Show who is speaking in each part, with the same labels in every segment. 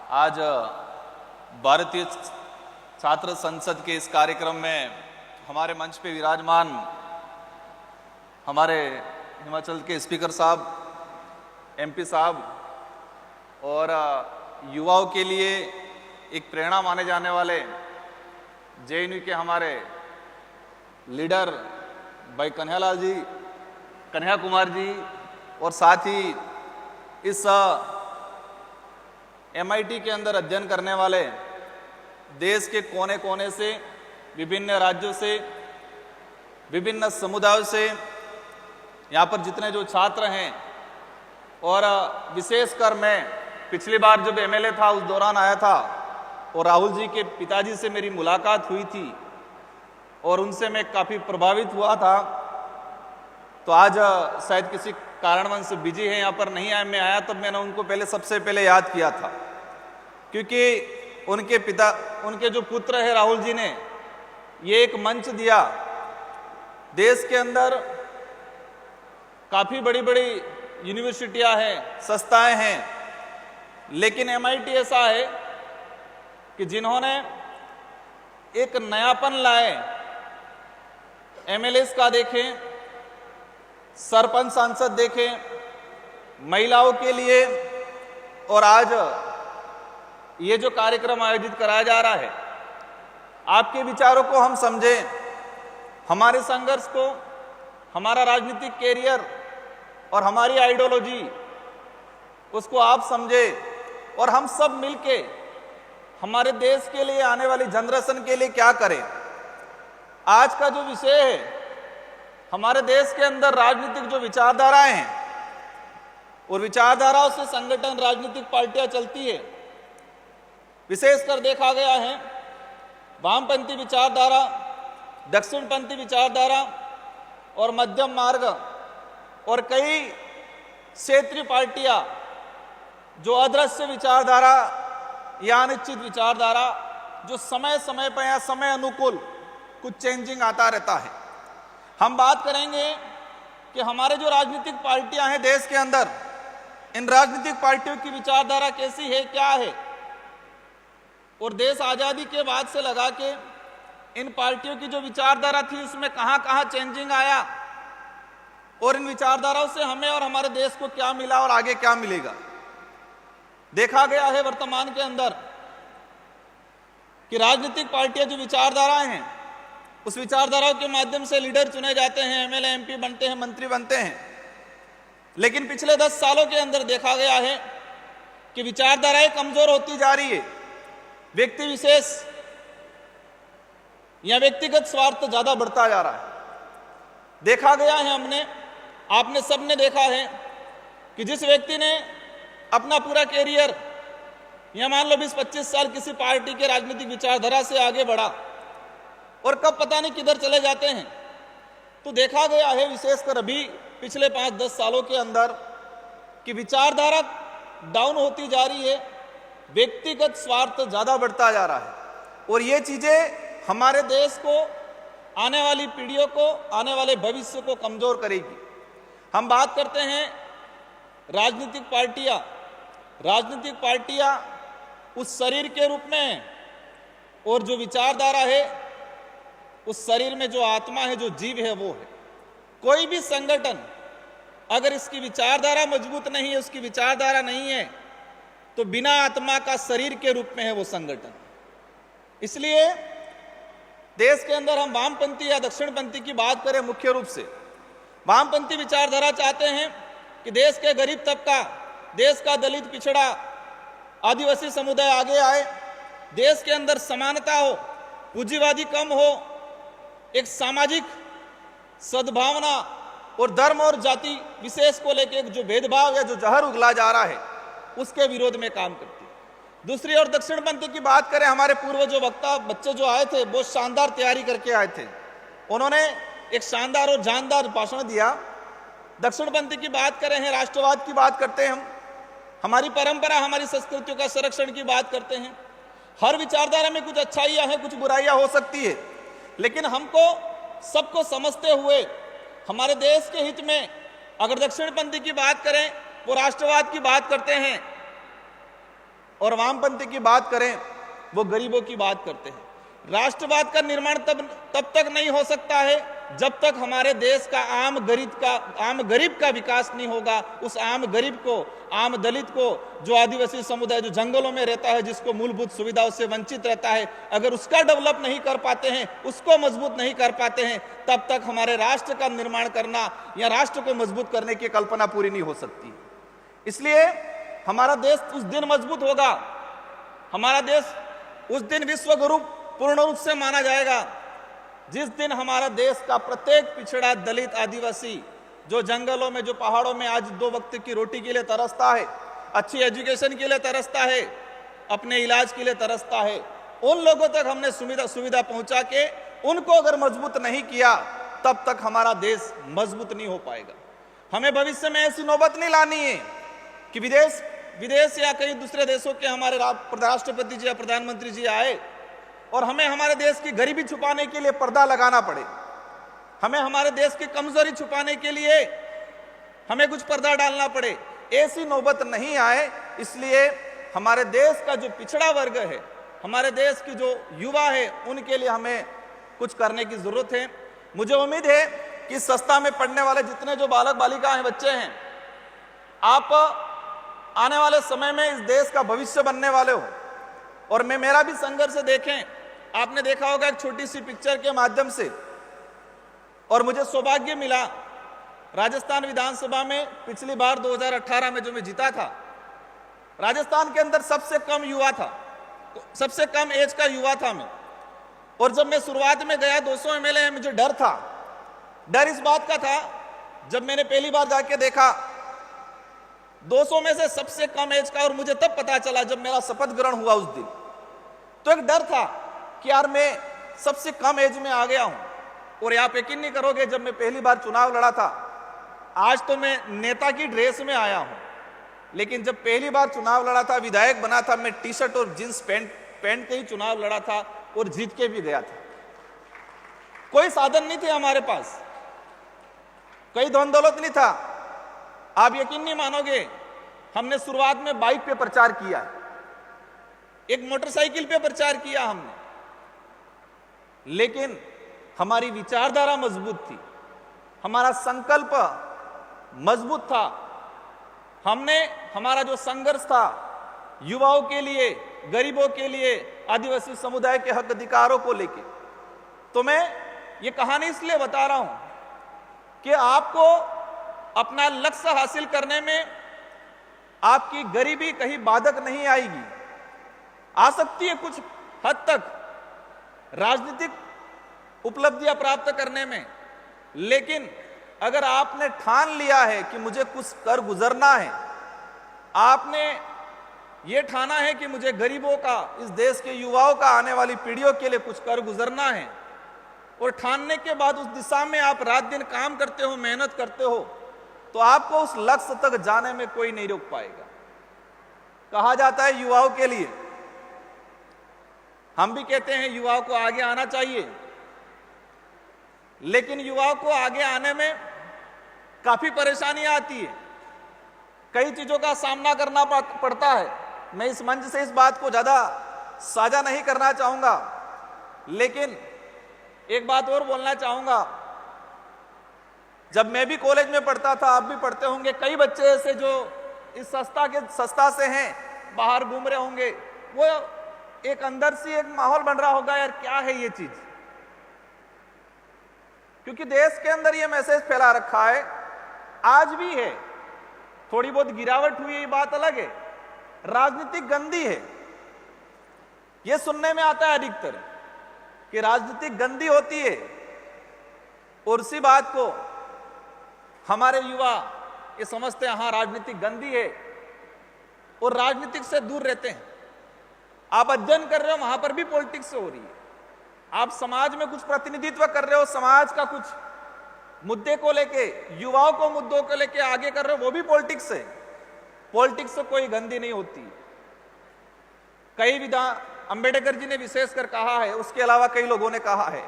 Speaker 1: आज भारतीय छात्र संसद के इस कार्यक्रम में हमारे मंच पे विराजमान हमारे हिमाचल के स्पीकर साहब, एमपी साहब और युवाओं के लिए एक प्रेरणा माने जाने वाले जेएनयू के हमारे लीडर भाई कन्हैयालाल जी, कन्हैया कुमार जी और साथ ही इस एमआईटी के अंदर अध्ययन करने वाले देश के कोने कोने से, विभिन्न राज्यों से, विभिन्न समुदायों से यहाँ पर जितने जो छात्र हैं, और विशेषकर मैं पिछली बार जब एमएलए था उस दौरान आया था और राहुल जी के पिताजी से मेरी मुलाकात हुई थी और उनसे मैं काफ़ी प्रभावित हुआ था। तो आज शायद किसी कारणवश बिजी है, यहाँ पर नहीं आया, मैं आया तब मैंने उनको सबसे पहले याद किया था, क्योंकि उनके जो पुत्र है राहुल जी ने ये एक मंच दिया। देश के अंदर काफ़ी बड़ी बड़ी यूनिवर्सिटियां हैं, संस्थाएं हैं, लेकिन एमआईटी ऐसा है कि जिन्होंने एक नयापन लाए, एमएलएस का देखें, सरपंच सांसद देखें, महिलाओं के लिए, और आज ये जो कार्यक्रम आयोजित कराया जा रहा है, आपके विचारों को हम समझें, हमारे संघर्ष को, हमारा राजनीतिक कैरियर और हमारी आइडियोलॉजी उसको आप समझें और हम सब मिलके हमारे देश के लिए, आने वाली जनरेशन के लिए क्या करें। आज का जो विषय है, हमारे देश के अंदर राजनीतिक जो विचारधाराएं हैं और विचारधाराओं से संगठन, राजनीतिक पार्टियां चलती है। विशेषकर देखा गया है वामपंथी विचारधारा, दक्षिणपंथी विचारधारा और मध्यम मार्ग और कई क्षेत्रीय पार्टियां जो अदृश्य विचारधारा या अनिश्चित विचारधारा, जो समय समय पर या समय अनुकूल कुछ चेंजिंग आता रहता है। हम बात करेंगे कि हमारे जो राजनीतिक पार्टियां हैं देश के अंदर, इन राजनीतिक पार्टियों की विचारधारा कैसी है, क्या है, और देश आज़ादी के बाद से लगा के इन पार्टियों की जो विचारधारा थी उसमें कहां कहां चेंजिंग आया, और इन विचारधाराओं से हमें और हमारे देश को क्या मिला और आगे क्या मिलेगा। देखा गया है वर्तमान के अंदर कि राजनीतिक पार्टियां जो विचारधाराएं हैं, उस विचारधाराओं के माध्यम से लीडर चुने जाते हैं, एमएलए एमपी बनते हैं, मंत्री बनते हैं, लेकिन पिछले 10 सालों के अंदर देखा गया है कि विचारधाराएं कमजोर होती जा रही है। व्यक्ति विशेष या व्यक्तिगत स्वार्थ ज्यादा बढ़ता जा रहा है। देखा गया है, आपने सबने देखा है कि जिस व्यक्ति ने अपना पूरा कैरियर या मान लो 20-25 साल किसी पार्टी के राजनीतिक विचारधारा से आगे बढ़ा और कब पता नहीं किधर चले जाते हैं, तो देखा गया है विशेषकर अभी पिछले 5-10 सालों के अंदर कि विचारधारा डाउन होती जा रही है, व्यक्तिगत स्वार्थ ज्यादा बढ़ता जा रहा है, और ये चीजें हमारे देश को, आने वाली पीढ़ियों को, आने वाले भविष्य को कमजोर करेगी। हम बात करते हैं राजनीतिक पार्टियां उस शरीर के रूप में हैं, और जो विचारधारा है उस शरीर में जो आत्मा है, जो जीव है, वो है। कोई भी संगठन अगर इसकी विचारधारा मजबूत नहीं है, उसकी विचारधारा नहीं है, तो बिना आत्मा का शरीर के रूप में है वो संगठन। इसलिए देश के अंदर हम वामपंथी या दक्षिणपंथी की बात करें, मुख्य रूप से वामपंथी विचारधारा चाहते हैं कि देश के गरीब तबका, देश का दलित, पिछड़ा, आदिवासी समुदाय आगे आए, देश के अंदर समानता हो, पूंजीवादी कम हो, एक सामाजिक सद्भावना और धर्म और जाति विशेष को लेकर एक जो भेदभाव या जो जहर उगला जा रहा है उसके विरोध में काम करती है। दूसरी ओर दक्षिणपंथी की बात करें, हमारे पूर्व जो वक्ता बच्चे जो आए थे बहुत शानदार तैयारी करके आए थे, उन्होंने एक शानदार और जानदार भाषण दिया। दक्षिणपंथी की बात करें हैं, राष्ट्रवाद की बात करते हैं, हम हमारी परंपरा, हमारी संस्कृतियों का संरक्षण की बात करते हैं। हर विचारधारा में कुछ अच्छाइयां हैं, कुछ बुराइयां हो सकती है, लेकिन हमको सबको समझते हुए हमारे देश के हित में अगर दक्षिणपंथी की बात करें, वो राष्ट्रवाद की बात करते हैं, और वामपंथी की बात करें, वो गरीबों की बात करते हैं। राष्ट्रवाद का निर्माण तब तक नहीं हो सकता है जब तक हमारे देश का आम गरीब का विकास नहीं होगा। उस आम गरीब को, आम दलित को, जो आदिवासी समुदाय जो जंगलों में रहता है, जिसको मूलभूत सुविधाओं से वंचित रहता है, अगर उसका डेवलप नहीं कर पाते हैं, उसको मजबूत नहीं कर पाते हैं, तब तक हमारे राष्ट्र का निर्माण करना या राष्ट्र को मजबूत करने की कल्पना पूरी नहीं हो सकती। इसलिए हमारा देश उस दिन मजबूत होगा, हमारा देश उस दिन विश्व गुरु पूर्ण रूप से माना जाएगा, जिस दिन हमारा देश का प्रत्येक पिछड़ा, दलित, आदिवासी, जो जंगलों में, जो पहाड़ों में आज 2 वक्त की रोटी के लिए तरसता है, अच्छी एजुकेशन के लिए तरसता है, अपने इलाज के लिए तरसता है, उन लोगों तक हमने सुविधा पहुंचा के उनको अगर मजबूत नहीं किया, तब तक हमारा देश मजबूत नहीं हो पाएगा। हमें भविष्य में ऐसी नौबत नहीं लानी है कि विदेश या कई दूसरे देशों के हमारे राष्ट्रपति जी या प्रधानमंत्री जी आए और हमें हमारे देश की गरीबी छुपाने के लिए पर्दा लगाना पड़े, हमें हमारे देश की कमजोरी छुपाने के लिए हमें कुछ पर्दा डालना पड़े। ऐसी नौबत नहीं आए, इसलिए हमारे देश का जो पिछड़ा वर्ग है, हमारे देश की जो युवा है, उनके लिए हमें कुछ करने की जरूरत है। मुझे उम्मीद है कि संस्था में पढ़ने वाले जितने जो बालक बालिका हैं, बच्चे हैं, आप आने वाले समय में इस देश का भविष्य बनने वाले हो। और मेरा भी संघर्ष देखें, आपने देखा होगा एक छोटी सी पिक्चर के माध्यम से, और मुझे सौभाग्य मिला राजस्थान विधानसभा में पिछली बार 2018 में जो मैं जीता था, राजस्थान के अंदर सबसे कम युवा था, सबसे कम एज का युवा था मैं। और जब मैं शुरुआत में गया 200 एमएलए, मुझे डर था। डर इस बात का था, जब मैंने पहली बार जाके देखा 200 में से सबसे कम एज का, और मुझे तब पता चला जब मेरा शपथ ग्रहण हुआ उस दिन, तो एक डर था कि यार मैं सबसे कम एज में आ गया हूं। और आप यकीन नहीं करोगे, जब मैं पहली बार चुनाव लड़ा था, आज तो मैं नेता की ड्रेस में आया हूं, लेकिन जब पहली बार चुनाव लड़ा था, विधायक बना था, मैं टी शर्ट और जींस पैंट के ही चुनाव लड़ा था और जीत के भी गया था। कोई साधन नहीं थे हमारे पास, कोई धन दौलत नहीं था। आप यकीन नहीं मानोगे, हमने शुरुआत में बाइक पे प्रचार किया, एक मोटरसाइकिल पे प्रचार किया हमने, लेकिन हमारी विचारधारा मजबूत थी, हमारा संकल्प मजबूत था। हमने हमारा जो संघर्ष था युवाओं के लिए, गरीबों के लिए, आदिवासी समुदाय के हक अधिकारों को लेके, तो मैं ये कहानी इसलिए बता रहा हूं कि आपको अपना लक्ष्य हासिल करने में आपकी गरीबी कहीं बाधक नहीं आएगी। आ सकती है कुछ हद तक राजनीतिक उपलब्धियां प्राप्त करने में, लेकिन अगर आपने ठान लिया है कि मुझे कुछ कर गुजरना है, आपने ये ठाना है कि मुझे गरीबों का, इस देश के युवाओं का, आने वाली पीढ़ियों के लिए कुछ कर गुजरना है, और ठानने के बाद उस दिशा में आप रात दिन काम करते हो, मेहनत करते हो, तो आपको उस लक्ष्य तक जाने में कोई नहीं रोक पाएगा। कहा जाता है युवाओं के लिए, हम भी कहते हैं युवाओं को आगे आना चाहिए, लेकिन युवाओं को आगे आने में काफी परेशानियां आती है, कई चीजों का सामना करना पड़ता है। मैं इस मंच से इस बात को ज्यादा साझा नहीं करना चाहूंगा, लेकिन एक बात और बोलना चाहूंगा। जब मैं भी कॉलेज में पढ़ता था, आप भी पढ़ते होंगे, कई बच्चे ऐसे जो इस संस्था से हैं, बाहर घूम रहे होंगे, वो एक अंदर से एक माहौल बन रहा होगा, यार क्या है ये चीज, क्योंकि देश के अंदर ये मैसेज फैला रखा है, आज भी है, थोड़ी बहुत गिरावट हुई है, ये बात अलग है, राजनीतिक गंदी है। ये सुनने में आता है अधिकतर कि राजनीतिक गंदी होती है, और उसी बात को हमारे युवा ये समझते हैं, हाँ राजनीतिक गंदी है, और राजनीतिक से दूर रहते हैं। आप अध्ययन कर रहे हो, वहां पर भी पॉलिटिक्स हो रही है। आप समाज में कुछ प्रतिनिधित्व कर रहे हो, समाज का कुछ मुद्दे को लेके, युवाओं को मुद्दों को लेके आगे कर रहे हो, वो भी पॉलिटिक्स है। पॉलिटिक्स से कोई गंदी नहीं होती। कई अंबेडकर जी ने विशेषकर कहा है, उसके अलावा कई लोगों ने कहा है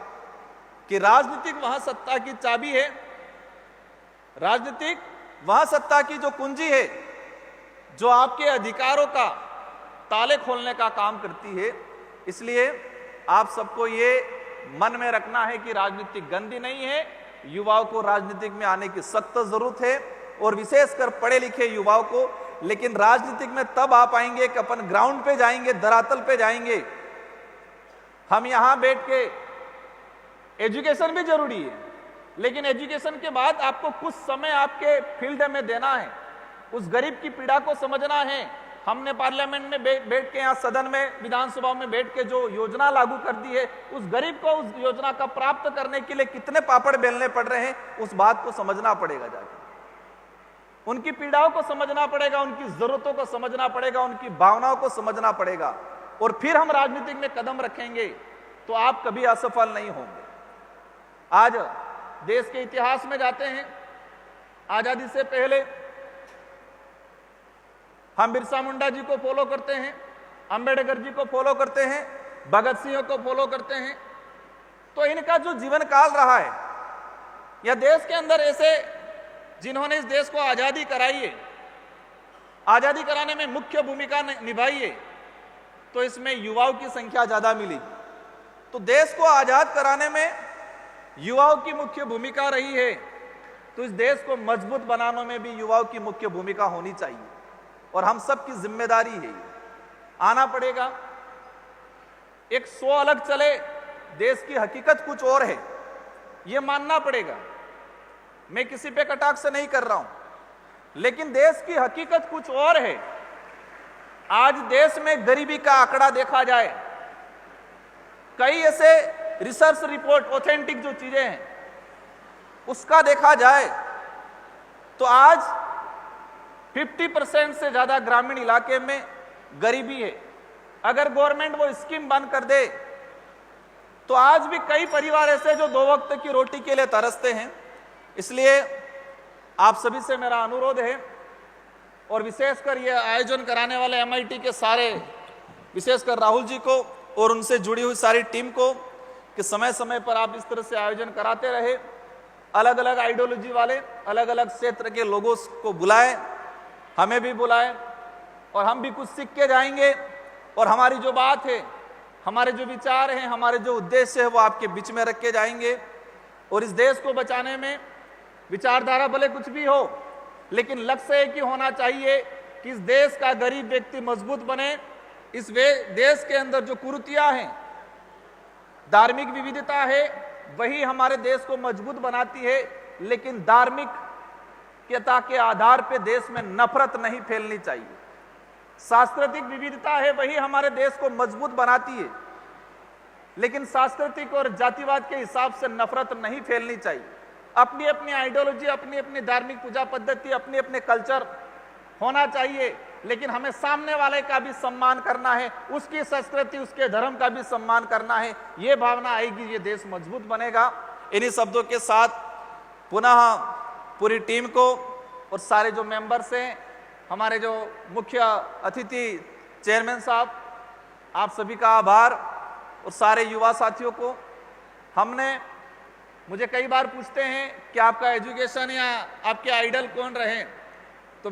Speaker 1: कि राजनीतिक वहां सत्ता की चाबी है, राजनीतिक वहां सत्ता की जो कुंजी है, जो आपके अधिकारों का, ताले खोलने का काम करती है। इसलिए आप सबको ये मन में रखना है कि राजनीति गंदी नहीं है, युवाओं को राजनीतिक में आने की सख्त जरूरत है, और विशेषकर पढ़े लिखे युवाओं को। लेकिन राजनीतिक में तब आ पाएंगे कि अपन ग्राउंड पे जाएंगे, धरातल पे जाएंगे। हम यहां बैठ के, एजुकेशन भी जरूरी है, लेकिन एजुकेशन के बाद आपको कुछ समय आपके फील्ड में देना है, उस गरीब की पीड़ा को समझना है। हमने पार्लियामेंट में बैठ के, यहाँ सदन में, विधानसभा में बैठ के जो योजना लागू कर दी है, उस गरीब को उस योजना का प्राप्त करने के लिए कितने पापड़ बेलने पड़ रहे हैं, उस बात को समझना पड़ेगा। जाके उनकी पीड़ाओं को समझना पड़ेगा, उनकी जरूरतों को समझना पड़ेगा, उनकी भावनाओं को समझना पड़ेगा, और फिर हम राजनीतिक में कदम रखेंगे तो आप कभी असफल नहीं होंगे। आज देश के इतिहास में जाते हैं, आजादी से पहले हम बिरसा मुंडा जी को फॉलो करते हैं, अंबेडकर जी को फॉलो करते हैं, भगत सिंह को फॉलो करते हैं। तो इनका जो जीवन काल रहा है, या देश के अंदर ऐसे जिन्होंने इस देश को आजादी कराई है, आजादी कराने में मुख्य भूमिका निभाई है, तो इसमें युवाओं की संख्या ज्यादा मिली। तो देश को आजाद कराने में युवाओं की मुख्य भूमिका रही है, तो इस देश को मजबूत बनाने में भी युवाओं की मुख्य भूमिका होनी चाहिए, और हम सब की जिम्मेदारी है। आना पड़ेगा। एक 100 अलग चले, देश की हकीकत कुछ और है, यह मानना पड़ेगा। मैं किसी पे कटाक्ष नहीं कर रहा हूं, लेकिन देश की हकीकत कुछ और है। आज देश में गरीबी का आंकड़ा देखा जाए, कई ऐसे रिसर्च रिपोर्ट, ऑथेंटिक जो चीजें हैं, उसका देखा जाए तो आज 50% से ज्यादा ग्रामीण इलाके में गरीबी है। अगर गवर्नमेंट वो स्कीम बंद कर दे तो आज भी कई परिवार ऐसे जो 2 वक्त की रोटी के लिए तरसते हैं। इसलिए आप सभी से मेरा अनुरोध है, और विशेषकर ये आयोजन कराने वाले MIT के सारे, विशेषकर राहुल जी को और उनसे जुड़ी हुई सारी टीम को, कि समय समय पर आप इस तरह से आयोजन कराते रहे। अलग अलग आइडियोलॉजी वाले, अलग अलग क्षेत्र के लोगों को बुलाएं, हमें भी बुलाएं, और हम भी कुछ सीख के जाएंगे, और हमारी जो बात है, हमारे जो विचार हैं, हमारे जो उद्देश्य है, वो आपके बीच में रख के जाएंगे। और इस देश को बचाने में विचारधारा भले कुछ भी हो, लेकिन लक्ष्य एक ही होना चाहिए कि इस देश का गरीब व्यक्ति मजबूत बने। इस देश के अंदर जो कुरीतियां हैं, धार्मिक विविधता है, वही हमारे देश को मजबूत बनाती है, लेकिन धार्मिकता के आधार पे देश में नफरत नहीं फैलनी चाहिए। सांस्कृतिक विविधता है, वही हमारे देश को मजबूत बनाती है, लेकिन सांस्कृतिक और जातिवाद के हिसाब से नफरत नहीं फैलनी चाहिए। अपनी अपनी आइडियोलॉजी, अपनी अपनी धार्मिक पूजा पद्धति, अपने अपने कल्चर होना चाहिए, लेकिन हमें सामने वाले का भी सम्मान करना है, उसकी संस्कृति, उसके धर्म का भी सम्मान करना है। ये भावना आएगी, ये देश मजबूत बनेगा। इन्हीं शब्दों के साथ पुनः पूरी टीम को और सारे जो मेंबर्स हैं, हमारे जो मुख्य अतिथि चेयरमैन साहब, आप सभी का आभार, और सारे युवा साथियों को। मुझे कई बार पूछते हैं कि आपका एजुकेशन या आपके आइडल कौन रहे, तो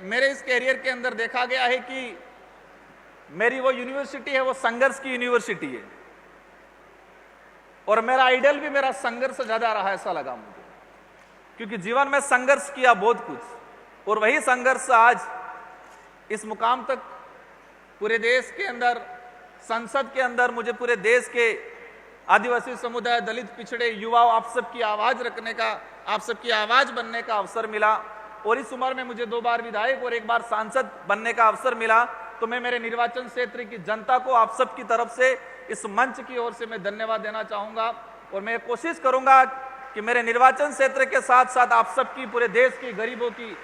Speaker 1: मेरे इस कैरियर के अंदर देखा गया है कि मेरी वो यूनिवर्सिटी है, वो संघर्ष की यूनिवर्सिटी है, और मेरा आइडल भी मेरा संघर्ष ज्यादा रहा, ऐसा लगा मुझे, क्योंकि जीवन में संघर्ष किया बहुत कुछ, और वही संघर्ष आज इस मुकाम तक पूरे देश के अंदर, संसद के अंदर, मुझे पूरे देश के आदिवासी समुदाय, दलित, पिछड़े युवाओं, आप सबकी आवाज रखने का, आप सबकी आवाज बनने का अवसर मिला। और इस उम्र में मुझे 2 बार विधायक और 1 बार सांसद बनने का अवसर मिला। तो मैं मेरे निर्वाचन क्षेत्र की जनता को, आप सबकी तरफ से, इस मंच की ओर से मैं धन्यवाद देना चाहूंगा, और मैं कोशिश करूंगा कि मेरे निर्वाचन क्षेत्र के साथ साथ आप सबकी, पूरे देश की गरीबों की,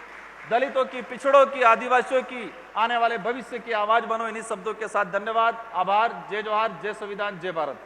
Speaker 1: दलितों की, पिछड़ों की, आदिवासियों की, आने वाले भविष्य की आवाज बनो। इन्हीं शब्दों के साथ धन्यवाद, आभार, जय जोहार, जय संविधान, जय भारत।